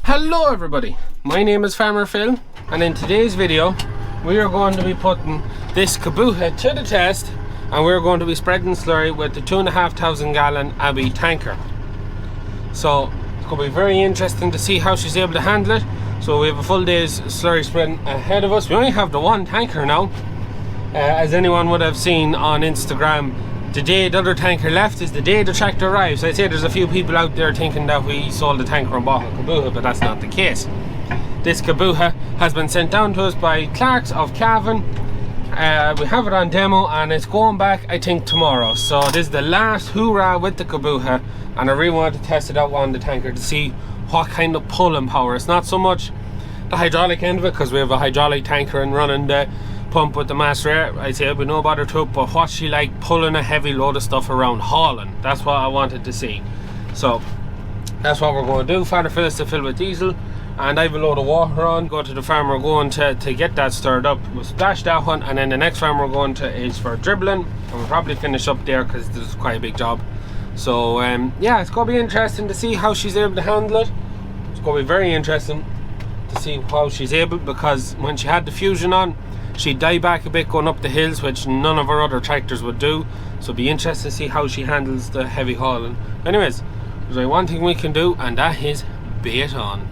Hello everybody, my name is Farmer Phil, and in today's video we are going to be putting this Kubota to the test, and we're going to be spreading slurry with the 2,500 gallon Abbey tanker. So it's going to be very interesting to see how she's able to handle it. So we have a full day's slurry spreading ahead of us. We only have the one tanker now, as anyone would have seen on Instagram. The day the other tanker left is the day the tractor arrives. I'd say there's a few people out there thinking that we sold the tanker and bought a Kubota, but that's not the case. This Kubota has been sent down to us by Clarkes of Cavan. We have it on demo and it's going back, I think, tomorrow. So this is the last hoorah with the Kubota, and I really want to test it out on the tanker to see what kind of pulling power. It's not so much the hydraulic end of it, because we have a hydraulic tanker and running the pump with the Massey. I'd say it'd be no bother to it, but what's she like pulling a heavy load of stuff around, hauling? That's what I wanted to see. So that's what we're going to do. Father Phil is to fill with diesel, and I have a load of water on. Go to the farm we're going to get that stirred up. We'll splash that one, and then the next farm we're going to is for dribbling, and we'll probably finish up there because this is quite a big job. So yeah, it's going to be interesting to see how she's able to handle it. It's going to be very interesting to see how she's able, because when she had the fusion on, she'd die back a bit going up the hills, which none of our other tractors would do. So it'd be interesting to see how she handles the heavy hauling. Anyways, there's only one thing we can do, and that is bait on.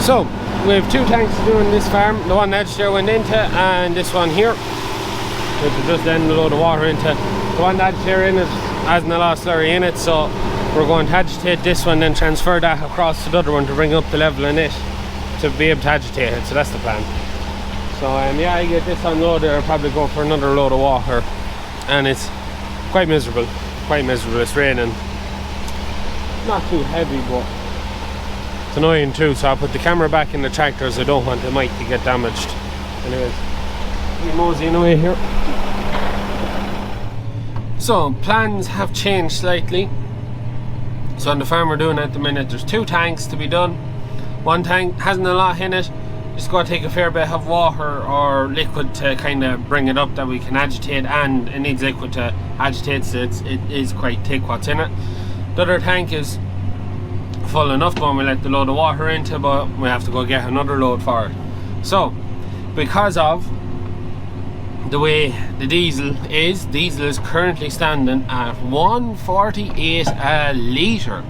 So we have two tanks to do in this farm. The one that Stewart went into, and this one here, which is just then a load of water into. The one that Stewart in it hasn't a lot of slurry in it, so we're going to agitate this one, then transfer that across to the other one to bring up the level in it to be able to agitate it. So that's the plan. So yeah, I get this unloaded, I'll probably go for another load of water, and it's quite miserable. It's raining, not too heavy, but it's annoying too. So I'll put the camera back in the tractor as I don't want the mic to get damaged. Anyways, we're moseying away here. So plans have changed slightly. So on the farm we're doing at the minute, there's two tanks to be done. One tank hasn't a lot in it, just got to take a fair bit of water or liquid to kind of bring it up that we can agitate, and it needs liquid to agitate, so it is quite thick what's in it. The other tank is full enough, but we let the load of water into, but we have to go get another load for it. So because of the way the diesel is currently standing at 148 a litre,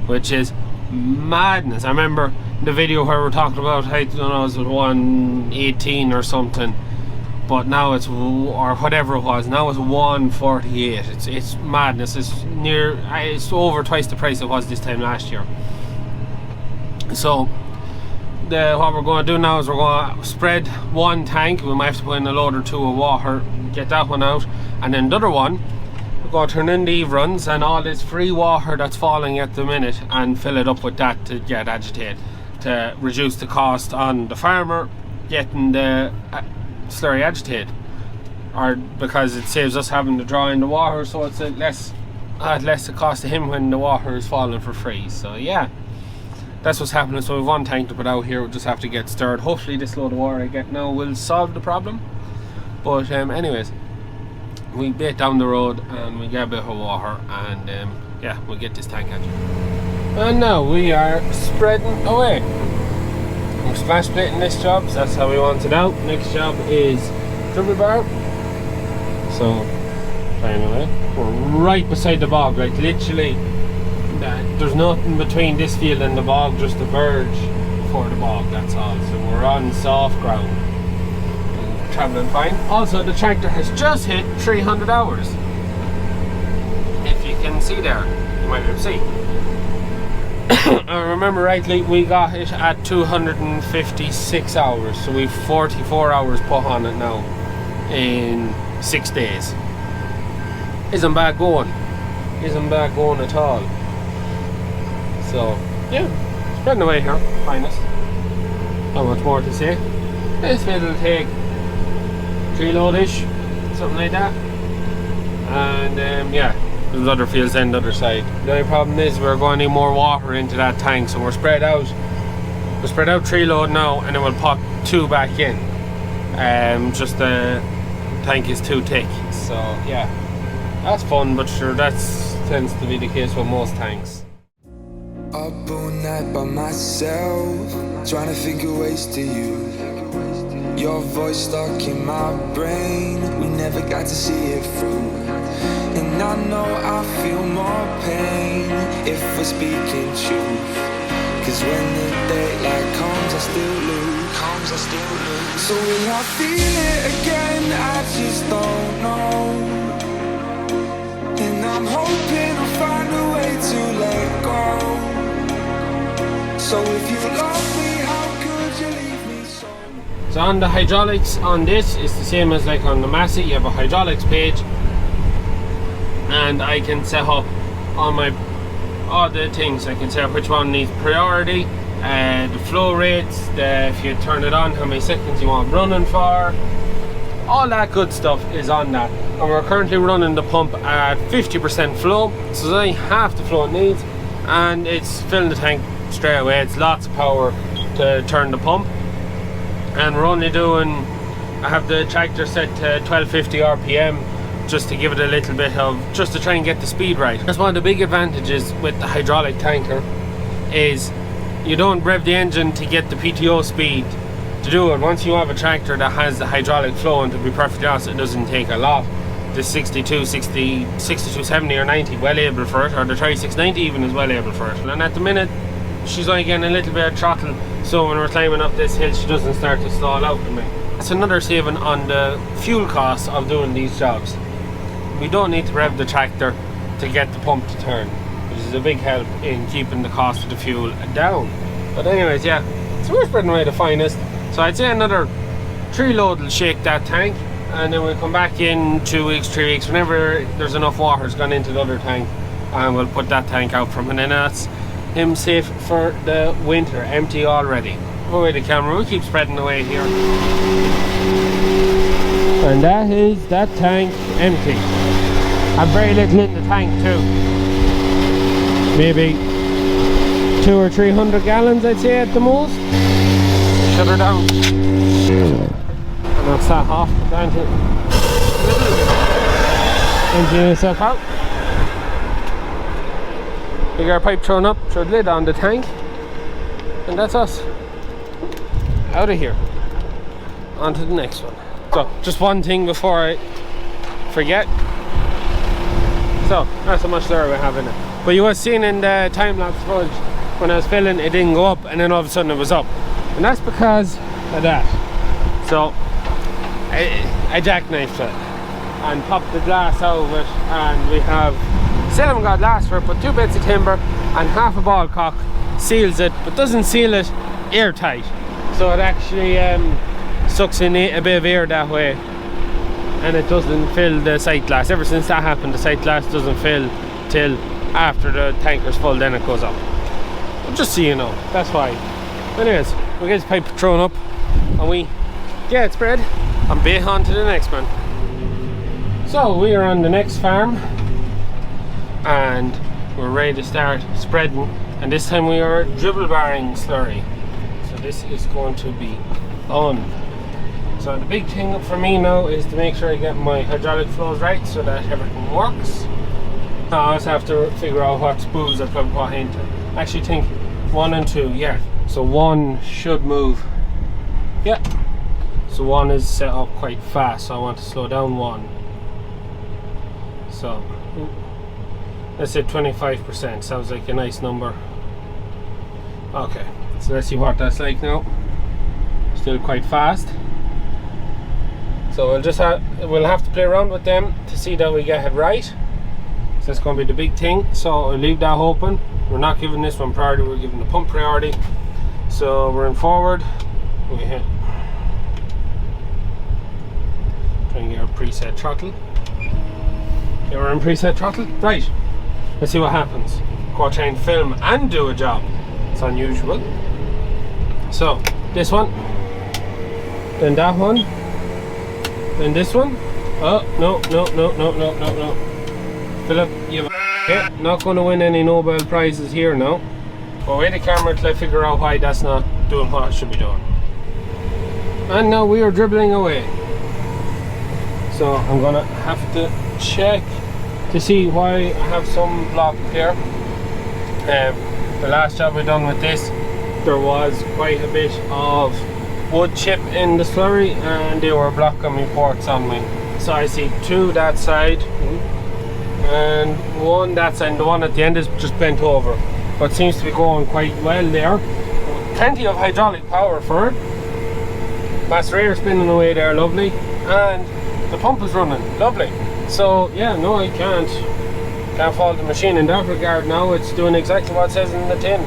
which is madness. I remember the video where we're talking about, I don't know, it was 118 or something, but now it's, or whatever it was, now it's 148. It's madness. It's over twice the price it was this time last year. So what we're going to do now is we're going to spread one tank. We might have to put in a load or two of water, get that one out, and then the other one we're going to turn in the eve runs and all this free water that's falling at the minute, and fill it up with that to get agitated, to reduce the cost on the farmer getting the slurry agitated, or because it saves us having to draw in the water, so it's less the cost to him when the water is falling for free. So yeah, that's what's happening. So we have one tank to put out here, we'll just have to get stirred. Hopefully this load of water I get now will solve the problem. But anyways, we bait down the road and we get a bit of water, and yeah, we'll get this tank agitated. And now we are spreading away. We're splash plating this job, so that's how we want it out. Next job is dribble bar. So anyway, we're right beside the bog, like literally there's nothing between this field and the bog, just the verge before the bog, that's all. So we're on soft ground and travelling fine. Also the tractor has just hit 300 hours. If you can see there, you might be able to see. I remember rightly, we got it at 256 hours, so we've 44 hours put on it now in 6 days. Isn't bad going. Isn't bad going at all. So yeah, spreading away here, finest. Not much more to say. This field will take 3 load-ish, something like that. And yeah, there's other fields on the other side. The only problem is we're going to need more water into that tank, so we're spread out. We're spread out 3 load now, and then we'll pop 2 back in. Just the tank is too thick. So yeah, that's fun, but sure, that tends to be the case with most tanks. Up all night by myself, trying to figure ways to use your voice stuck in my brain. We never got to see it through, and I know I feel more pain if we're speaking truth. Cause when the daylight comes, I still lose. So will I feel it again? I just don't know. And I'm hoping I'll find a way to let go. So if you love me, how could you leave me so? So on the hydraulics on this, it's the same as like on the Massey. You have a hydraulics page, and I can set up on my all the things. I can set up which one needs priority, the flow rates, if you turn it on, how many seconds you want running for. All that good stuff is on that. And we're currently running the pump at 50% flow, so it's only half the flow it needs, and it's filling the tank straight away. It's lots of power to turn the pump, and we're only doing, I have the tractor set to 1250 RPM just to give it a little bit of, just to try and get the speed right. That's one of the big advantages with the hydraulic tanker, is you don't rev the engine to get the PTO speed to do it. Once you have a tractor that has the hydraulic flow, and to be perfectly honest, it doesn't take a lot. The 62, 60, 62, 70 or 90 well able for it, or the 3690 even is well able for it. And at the minute she's only getting a little bit of throttle, so when we're climbing up this hill she doesn't start to stall out to me. That's another saving on the fuel costs of doing these jobs. We don't need to rev the tractor to get the pump to turn, which is a big help in keeping the cost of the fuel down. But anyways, yeah, so we're spreading away the finest. So I'd say another 3 load will shake that tank, and then we'll come back in 2 weeks, 3 weeks, whenever there's enough water's gone into the other tank, and we'll put that tank out from, and then that's him safe for the winter, empty already. Put away the camera, we'll keep spreading away here. And that is that tank empty. And very little in the tank too. Maybe 200 or 300 gallons I'd say at the most. Shut her down. And that's that off, put that into emptying yourself out. Bigger pipe thrown up, throw the lid on the tank, and that's us out of here. On to the next one. So just one thing before I forget. So that's how much Slurry we have in it. But you were seeing in the time-lapse footage when I was filling, it didn't go up, and then all of a sudden it was up, and that's because of that. So I jackknifed it and popped the glass out of it, and we have still haven't got glass for it, but 2 bits of timber and half a ball cock seals it, but doesn't seal it airtight, so it actually sucks in a bit of air that way, and it doesn't fill the sight glass. Ever since that happened, the sight glass doesn't fill till after the tanker's full, then it goes up. But just so you know, that's why. Anyways, we get this pipe thrown up and we get it spread and bait on to the next one. So we are on the next farm and we're ready to start spreading, and this time we are dribble barring Slurry. So this is going to be fun. So the big thing for me now is to make sure I get my hydraulic flows right so that everything works. Now I also have to figure out what spools I plug what into. I actually think 1 and 2, yeah. So 1 should move. Yeah. So 1 is set up quite fast, so I want to slow down 1. So let's say 25%, sounds like a nice number. Okay, so let's see what that's like now. Still quite fast. So we'll have to play around with them to see that we get it right. So that's going to be the big thing. So I'll leave that open. We're not giving this one priority, we're giving the pump priority. So we're in forward. We hit. Try and get our preset throttle. Okay, we're in preset throttle. Right. Let's see what happens. Go try and film and do a job. It's unusual. So this one, then that one, then this one. Oh no. Philip, you've not going to win any Nobel prizes here now. But wait the camera till I figure out why that's not doing what it should be doing. And now we are dribbling away. So I'm gonna have to check to see why I have some block here. The last job we done with this, there was quite a bit of wood chip in the slurry and they were blocking me ports on me. So I see two that side and one that side, and the one at the end is just bent over. But seems to be going quite well there. Plenty of hydraulic power for it. Massey spinning away there, lovely. And the pump is running, lovely. So yeah, no, I can't fault the machine in that regard now. It's doing exactly what it says in the tin.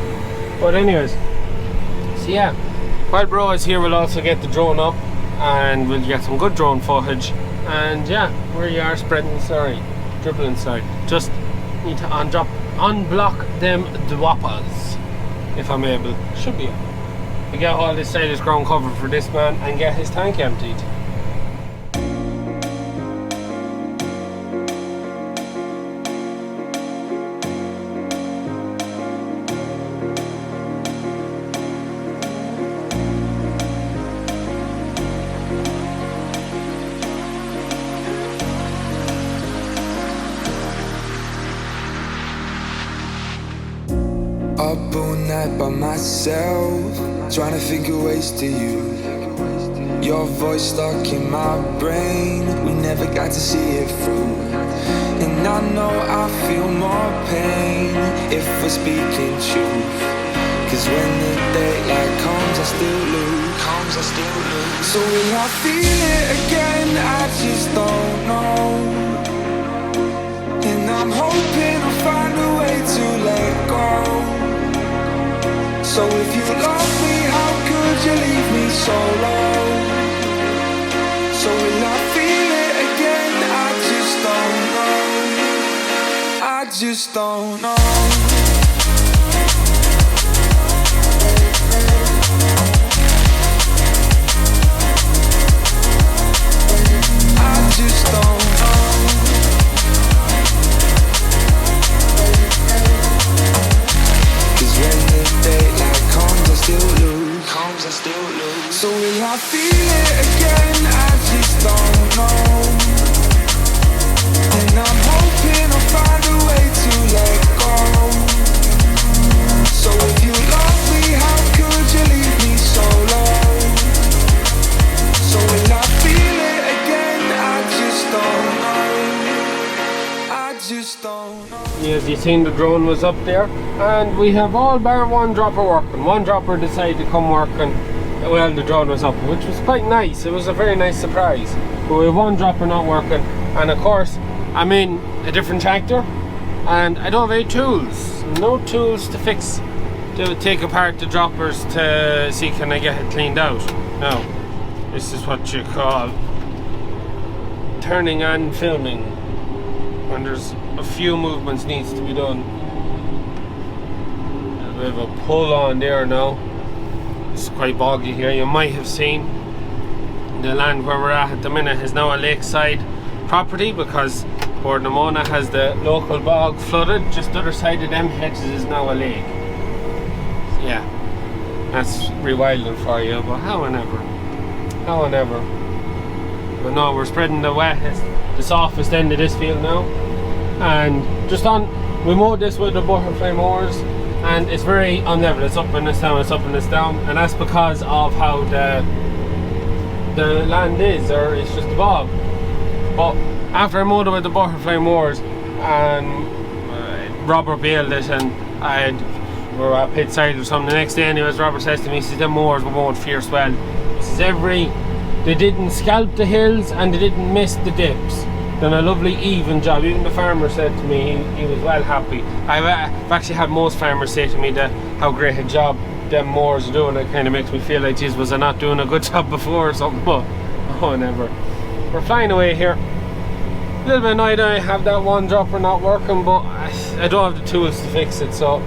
But anyways, so yeah, while bro is here, we'll also get the drone up and we'll get some good drone footage. And yeah, where you are spreading, sorry, dribble inside. Just need to unblock them dwappers if I'm able. Should be able. We get all this silage ground covered for this man and get his tank emptied. Up all night by myself, trying to think of ways to you. Your voice stuck in my brain, we never got to see it through. And I know I feel more pain if we're speaking truth. Cause when the daylight comes, I still lose. So will I feel it again? I just don't know. And I'm hoping I'll find a way to let go. So if you love me, how could you leave me so low? So will I feel it again? I just don't know. I just don't know. Cause when the daylight comes, I still lose. So will I feel it again? I just don't know. And I'm hoping I'll find a way to let go. So if you love me, how could you leave me so low? So will I feel it again? I just don't know. As you seen, the drone was up there and we have all bar one dropper working. One dropper decided to come working while the drone was up, which was quite nice. It was a very nice surprise. But we have one dropper not working, and of course I'm in a different tractor and I don't have any tools. No tools to fix, to take apart the droppers to see can I get it cleaned out. No, this is what you call turning on filming when there's a few movements needs to be done. A bit of a pull on there now. It's quite boggy here. You might have seen the land where we're at the minute is now a lakeside property because Port Namona has the local bog flooded. Just the other side of them hedges is now a lake. So yeah, that's rewilding for you, but how and ever. But no, we're spreading the wettest, the softest end of this field now. And just on, we mowed this with the butterfly mowers and it's very unlevel. It's up and it's down, it's up and it's down, and that's because of how the land is, or it's just a bog. But after I mowed it with the butterfly mowers and Robert bailed it, and we were at pit side or something the next day anyways, Robert says to me, he says, the mowers were mowed fierce well. He says they didn't scalp the hills and they didn't miss the dips. done a lovely even job. Even the farmer said to me he was well happy. I've actually had most farmers say to me that how great a job them moors are doing. It kind of makes me feel like, geez, was I not doing a good job before or something? But oh, never. We're flying away here. A little bit annoyed I have that one dropper not working, but I don't have the tools to fix it, so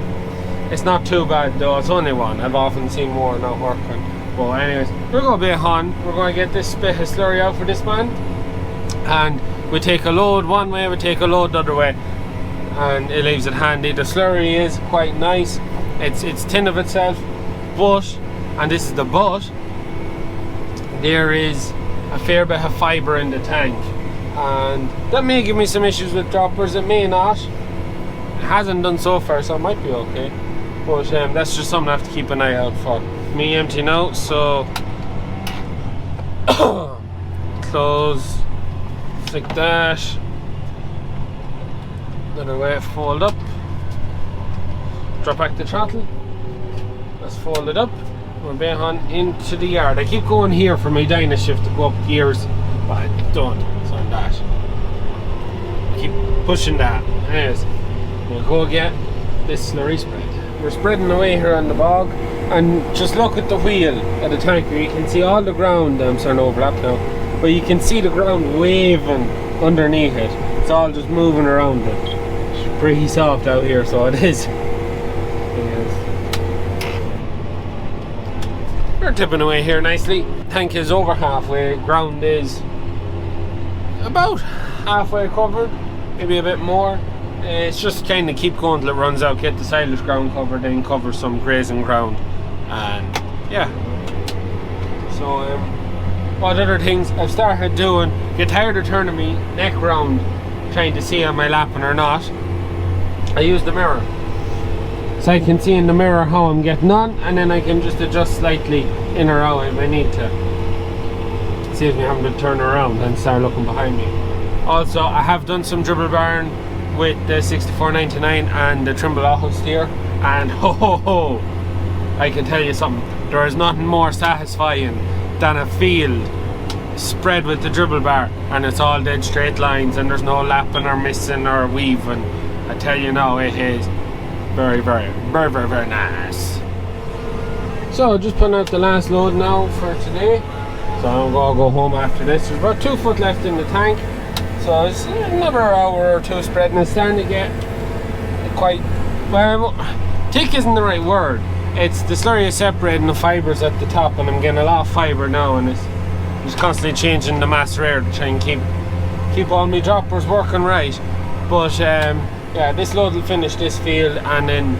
it's not too bad though. It's only one. I've often seen more not working. But anyways, we're going to be on. We're going to get this bit of slurry out for this man, and we take a load one way, we take a load the other way, and it leaves it handy. The slurry is quite nice. It's thin of itself, but, and this is the but, there is a fair bit of fibre in the tank, and that may give me some issues with droppers. It may not. It hasn't done so far, so it might be okay. But that's just something I have to keep an eye out for. Me empty now, so close, like that. Another way, fold up, drop back the throttle. Let's fold it up. We're back on into the yard. I keep going here for my dyno shift to go up gears, but I don't. So on that, I keep pushing that. Anyways, we'll go get this slurry spread. We're spreading away here on the bog, and just look at the wheel of the tanker. You can see all the ground. I'm starting to overlap now, but you can see the ground waving underneath it. It's all just moving around it. It's pretty soft out here, so it is. We're tipping away here nicely. Tank is over halfway. Ground is about halfway covered, maybe a bit more. It's just kind of keep going till it runs out, get the silage ground covered, then cover some grazing ground, and yeah. So what other things I've started doing, get tired of turning me neck round trying to see am I lapping or not. I use the mirror, so I can see in the mirror how I'm getting on, and then I can just adjust slightly in or out if I need to. Saves me having to turn around and start looking behind me. Also, I have done some dribble barring with the 6499 and the Trimble auto steer, and ho ho ho, I can tell you something, there is nothing more satisfying than a field spread with the dribble bar and it's all dead straight lines and there's no lapping or missing or weaving. I tell you now, it is very nice. So just putting out the last load now for today, so I'm gonna go home after this. There's about 2 foot left in the tank, so it's another hour or two spreading. It's starting to get quite, well, thick isn't the right word. It's the slurry is separating the fibres at the top, and I'm getting a lot of fibre now, and it's just constantly changing the mass rare to try and keep all my droppers working right. But yeah, this load will finish this field, and then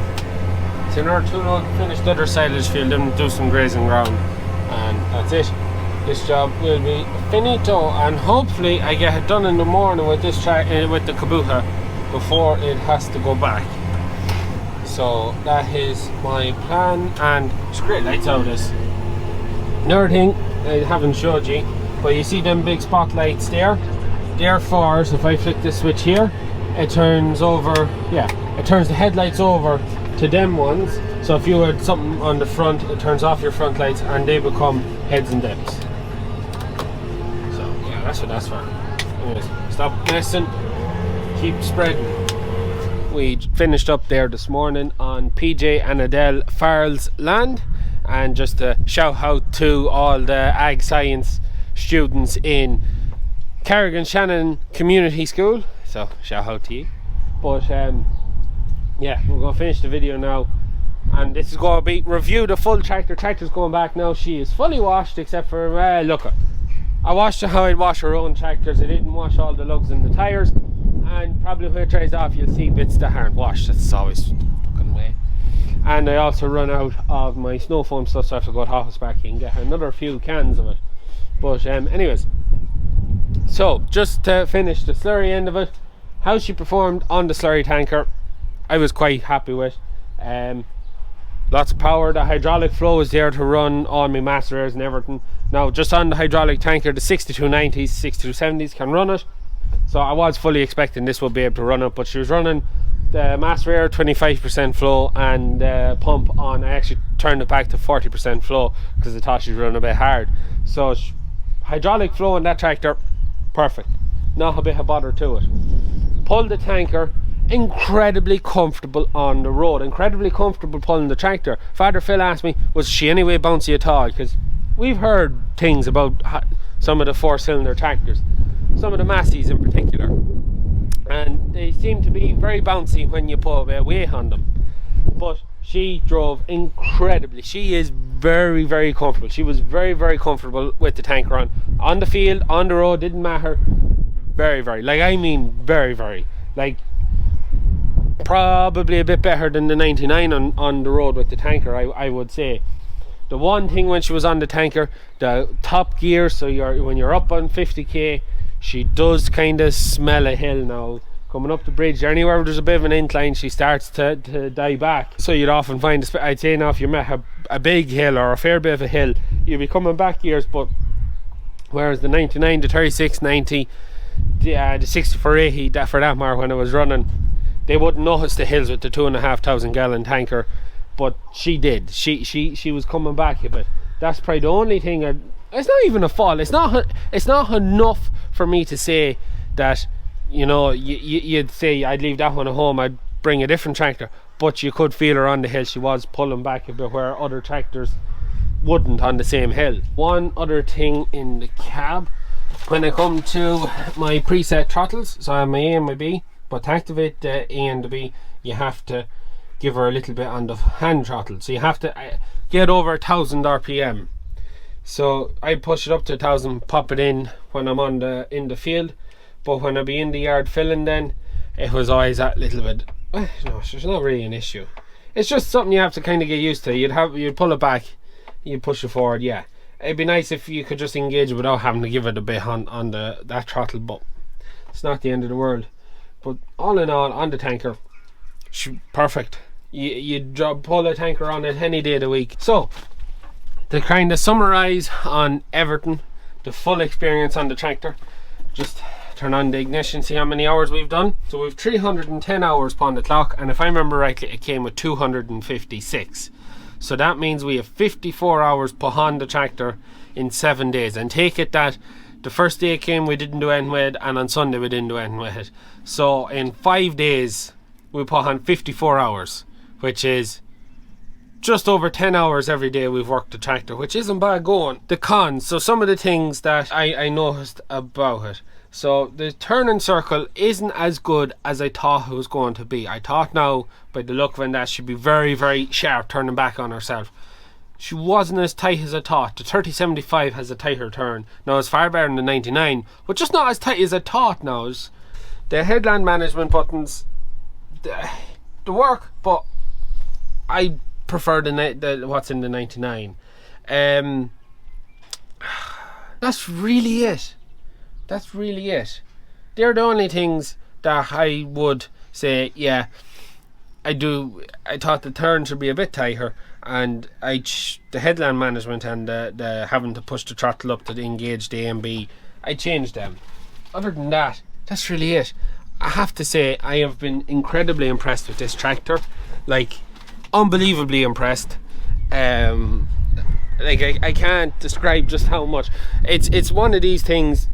it's another 2 load to finish the other silage field and do some grazing ground, and that's it. This job will be finito, and hopefully I get it done in the morning with this with the Kubota before it has to go back. So that is my plan, and it's great lights out of this. Another thing I haven't showed you, but you see them big spotlights there? They're for, so if I flick this switch here, it turns over, yeah, it turns the headlights over to them ones. So if you had something on the front, it turns off your front lights and they become heads and depths. So yeah, that's what that's for. Anyways, stop messing, keep spreading. We finished up there this morning on PJ and Adele Farrell's land, and just a shout out to all the ag science students in Carrigan Shannon Community School, so shout out to you. But yeah, we're going to finish the video now, and this is going to be review the full tractor. Tractor's going back now. She is fully washed except for look, I washed her how I'd wash her own tractors. I didn't wash all the lugs in the tires, and probably when it dries off you'll see bits that aren't washed. That's always fucking way. And I also run out of my snow foam stuff, so I have to go to Hoff's back and get another few cans of it. But anyways, so just to finish the slurry end of it, how she performed on the slurry tanker, I was quite happy with. Lots of power. The hydraulic flow is there to run all my mass rares and everything. Now just on the hydraulic tanker, the 6290s, 6270s can run it, so I was fully expecting this would be able to run it, but she was running the mass rare 25% flow and pump on. I actually turned it back to 40% flow because I thought she was running a bit hard. So hydraulic flow on that tractor, perfect. not a bit of bother to it. Pulled the tanker, incredibly comfortable on the road, incredibly comfortable pulling the tractor. Father Phil asked me, was she anyway bouncy at all? Because we've heard things about some of the 4-cylinder tractors, some of the Masseys in particular, and they seem to be very bouncy when you put a bit of weight on them. But she drove incredibly. She is very, very comfortable. She was very, very comfortable with the tanker on the field, on the road, didn't matter. Very, very, like, I mean very, very, like, probably a bit better than the 99 on the road with the tanker, I would say. The one thing when she was on the tanker, the top gear, so when you're up on 50k, she does kind of smell a hill now. Coming up the bridge, anywhere where there's a bit of an incline, she starts to die back. So you'd often find, I'd say now, if you met a big hill or a fair bit of a hill, you'd be coming back gears. But whereas the 99, the 3690, the 6480, that for that matter, when I was running, they wouldn't notice the hills with the 2,500 gallon tanker, but she did. She was coming back a bit. That's probably the only thing. It's not even a fault. It's not enough for me to say that, you know, you'd say I'd leave that one at home, I'd bring a different tractor. But you could feel her on the hill. She was pulling back a bit where other tractors wouldn't on the same hill. One other thing in the cab, when I come to my preset throttles, so I have my A and my B, but to activate the A and the B, you have to give her a little bit on the hand throttle. So you have to get over 1,000 RPM. So I push it up to 1,000, pop it in when I'm in the field. But when I be in the yard filling, then it was always that little bit. No, it's not really an issue. It's just something you have to kind of get used to. You'd pull it back, you'd push it forward. Yeah, it'd be nice if you could just engage without having to give it a bit on that throttle. But it's not the end of the world. But all in all, on the tanker, perfect. You pull a tanker on it any day of the week. So to kind of summarize on everything, the full experience on the tractor, just turn on the ignition, see how many hours we've done. So we've 310 hours upon the clock, and if I remember rightly, it came with 256. So that means we have 54 hours behind the tractor in 7 days. And take it that the first day it came, we didn't do anything with it, and on Sunday we didn't do anything with it. So in 5 days we put on 54 hours, which is just over 10 hours every day we've worked the tractor, which isn't bad going. The cons, so some of the things that I noticed about it. So the turning circle isn't as good as I thought it was going to be. I thought now, by the look of it, that she'd be very, very sharp turning back on herself. She wasn't as tight as I thought. The 3075 has a tighter turn. Now it's far better than the 99, but just not as tight as I thought now. The headland management buttons, the work, but I prefer the what's in the 99. That's really it. That's really it. They're the only things that I would say, yeah, I thought the turn should be a bit tighter, and the headland management and the having to push the throttle up to engage the A and B, I changed them. Other than that, that's really it. I have to say I have been incredibly impressed with this tractor, like unbelievably impressed. Like I can't describe just how much. It's one of these things.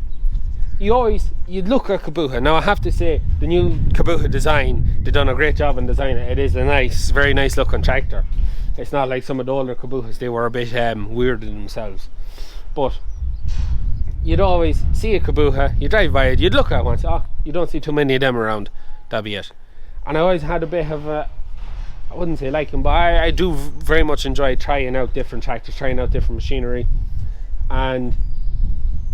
You'd look at Kubota. Now I have to say the new Kubota design, they've done a great job in designing it. It is a nice, very nice looking tractor. It's not like some of the older Kubotas, they were a bit weird in themselves. But you'd always see a Kubota, you drive by it, you'd look at it once, you don't see too many of them around, that'd be it. And I always had a bit of a, I wouldn't say liking, but I do very much enjoy trying out different tractors, trying out different machinery. And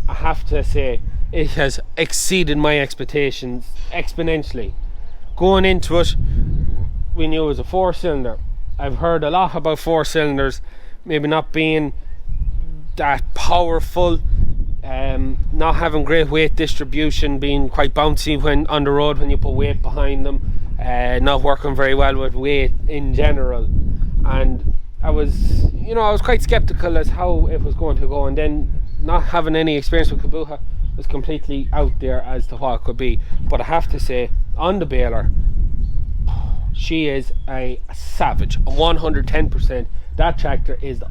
I have to say, it has exceeded my expectations exponentially. Going into it, we knew it was a 4-cylinder. I've heard a lot about 4-cylinders maybe not being that powerful, not having great weight distribution, being quite bouncy when on the road when you put weight behind them, not working very well with weight in general. And I was quite skeptical as how it was going to go, and then not having any experience with Kubota was completely out there as to what it could be. But I have to say, on the baler, she is a savage, 110%. That tractor is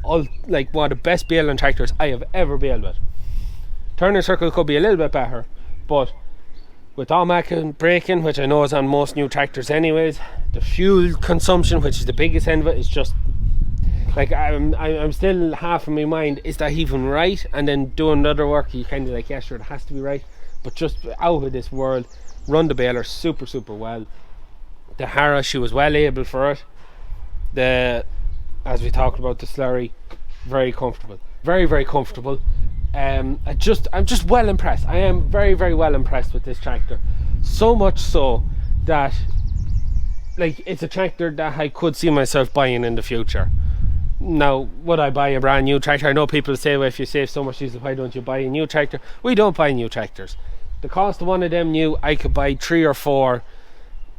like one of the best baling tractors I have ever baled with. Turning circle could be a little bit better, but with automatic braking, which I know is on most new tractors anyways. The fuel consumption, which is the biggest end of it, is just like I'm still half in my mind, is that even right? And then doing other work, you kind of like, yeah, sure, it has to be right, but just out of this world. Run the baler super well. The Harrow, she was well able for it. As we talked about, the Slurry, very comfortable, very comfortable. I'm just well impressed. I am very well impressed with this tractor, so much so that like it's a tractor that I could see myself buying in the future. Now, would I buy a brand new tractor? I know people say, well, if you save so much diesel, why don't you buy a new tractor? We don't buy new tractors. The cost of one of them new, I could buy 3 or 4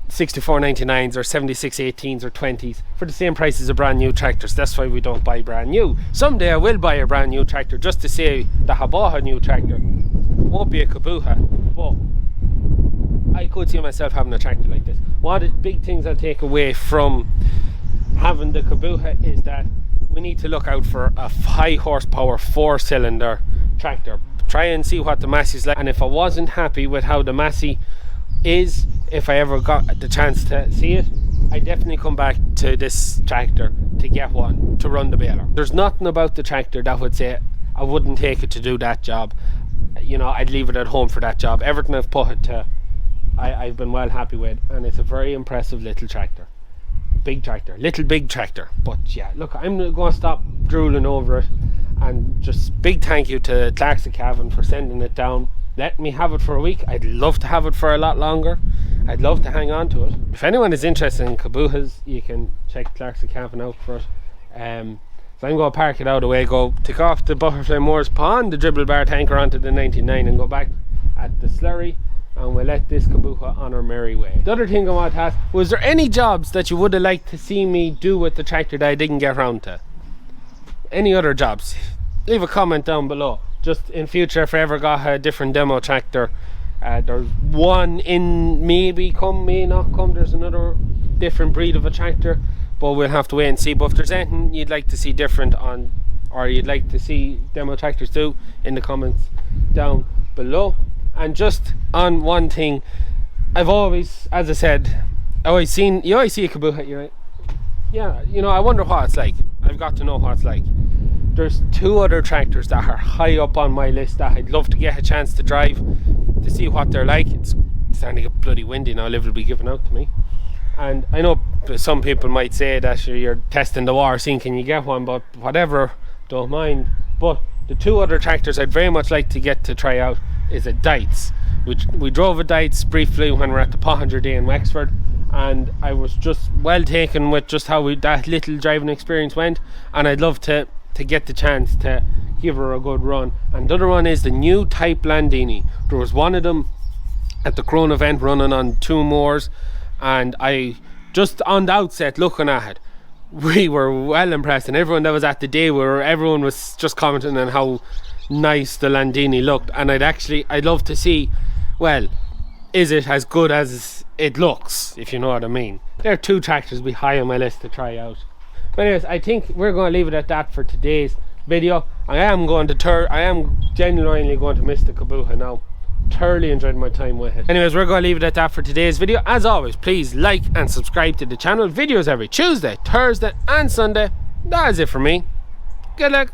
6499s or 7618s or 20s for the same price as a brand new tractor. So that's why we don't buy brand new. Someday I will buy a brand new tractor just to say that I bought a new tractor. Won't be a Kubota, but I could see myself having a tractor like this. One of the big things I'll take away from having the Kubota is that we need to look out for a high horsepower 4-cylinder tractor. Try and see what the Massey's like, and if I wasn't happy with how the Massey is, if I ever got the chance to see it, I definitely come back to this tractor to get one to run the baler. There's nothing about the tractor that would say I wouldn't take it to do that job. You know, I'd leave it at home for that job. Everything I've put it to, I've been well happy with, and it's a very impressive little tractor. Big tractor, little big tractor. But yeah, look, I'm going to stop drooling over it, and just big thank you to Clarkes of Cavan for sending it down. Let me have it for a week. I'd love to have it for a lot longer. I'd love to hang on to it. If anyone is interested in Kubotas, you can check Clarkes of Cavan out for it. So I'm going to park it out away, go take off the Butterfly Moors Pond, the Dribble bar tanker onto the 99 and go back at the Slurry, and we'll let this Kubota on our merry way. The other thing I want to ask, was there any jobs that you would have liked to see me do with the tractor that I didn't get around to? Any other jobs? Leave a comment down below. Just in future, if I ever got a different demo tractor, there's one in, maybe come, may not come, there's another different breed of a tractor, but we'll have to wait and see. But if there's anything you'd like to see different on, or you'd like to see demo tractors do, in the comments down below. And just on one thing, I've always, as I said, you always see a Kubota, you're like, yeah, you know, I wonder what it's like. I've got to know what it's like. There's 2 other tractors that are high up on my list that I'd love to get a chance to drive to see what they're like. It's starting to get bloody windy now. Liv will be giving out to me, and I know some people might say that you're testing the water, seeing can you get one, but whatever, don't mind. But the 2 other tractors I'd very much like to get to try out is a Dites. We drove a Dites briefly when we were at the Pottinger Day in Wexford, and I was just well taken with just how that little driving experience went, and I'd love to get the chance to give her a good run. And the other one is the new Type Landini. There was one of them at the Crown event running on 2 moors, and I just on the outset looking at it, we were well impressed, and everyone that was at the day, everyone was just commenting on how nice the Landini looked. And I'd love to see, well, is it as good as it looks, if you know what I mean. There are 2 tractors be high on my list to try out. But anyways, I think we're going to leave it at that for today's video. I am genuinely going to miss the Kubota now. Thoroughly enjoyed my time with it. Anyways, we're going to leave it at that for today's video. As always, please like and subscribe to the channel. Videos every Tuesday, Thursday and Sunday. That is it for me. Good luck.